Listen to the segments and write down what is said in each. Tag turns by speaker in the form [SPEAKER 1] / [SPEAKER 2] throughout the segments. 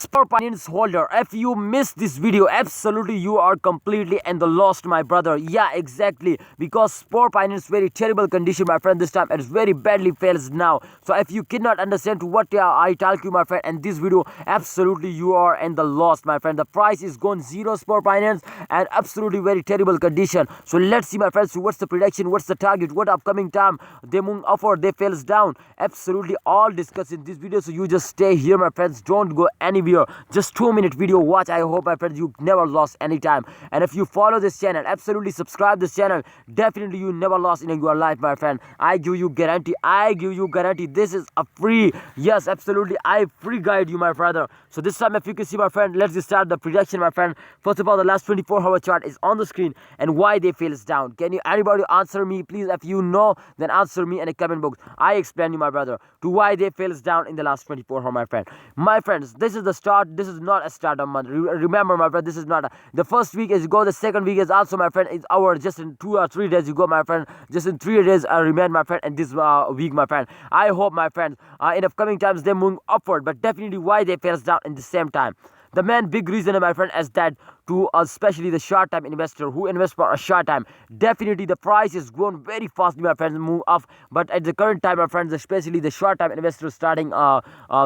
[SPEAKER 1] Spore finance holder, if you missed this video, absolutely you are completely in the lost, my brother. Yeah, exactly, because Spore finance very terrible condition, my friend. This time it is very badly fails now. So if you cannot understand what I tell you, my friend, in this video, absolutely you are in the lost, my friend. The price is gone zero, Spore finance, and absolutely very terrible condition. So let's see, my friends, what's the prediction, what's the target, what upcoming time they move upward, they fails down. Absolutely all discussed in this video. So you just stay here, my friends, don't go anywhere. Just 2-minute video watch. I hope, my friends, you never lost any time. And if you follow this channel, absolutely subscribe this channel, definitely you never lost in your life, my friend. I give you guarantee, this is a free, yes, absolutely, I free guide you, my brother. So this time, if you can see, my friend, let's just start the prediction, my friend. First of all, the last 24-hour chart is on the screen, and why they fails down. Can you anybody answer me, please? If you know, then answer me in the comment box. I explain you, my brother, to why they fails down in the last 24 hours, my friend. My friends, this is the start. This is not a start of month. Remember, my friend, this is not the first week is go. The second week is also, my friend, is our just in 2 or 3 days you go, my friend. Just in 3 days remain, my friend, and this week, my friend. I hope, my friends, in upcoming times they move upward, but definitely why they fails down in the same time. The main big reason, my friend, is that to especially the short time investor who invest for a short time, definitely the price is grown very fast, my friends, move up. But at the current time, my friends, especially the short time investors starting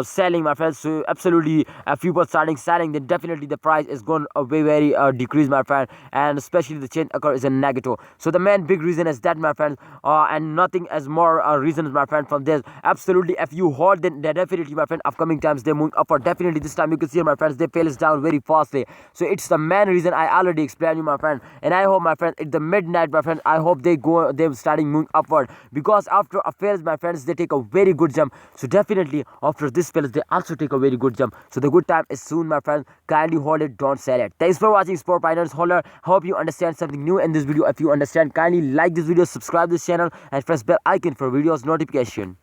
[SPEAKER 1] selling, my friends. So absolutely if people starting selling, then definitely the price is going very decrease, my friend, and especially the change occur is a negative. So the main big reason is that, my friends, and nothing as more reasons, my friend, from this. Absolutely if you hold, then definitely, my friend, upcoming times they move upward. Definitely this time you can see, my friends, they fails down very fastly. So it's the main reason I already explained you, my friend. And I hope, my friend, at the midnight, my friend, I hope they're starting moving upward, because after a fails, my friends, they take a very good jump. So definitely after this fails, they also take a very good jump. So the good time is soon, my friend. Kindly hold it, don't sell it. Thanks for watching Spore Finance Holder. Hope you understand something new in this video. If you understand, kindly like this video, subscribe this channel, and press bell icon for videos notification.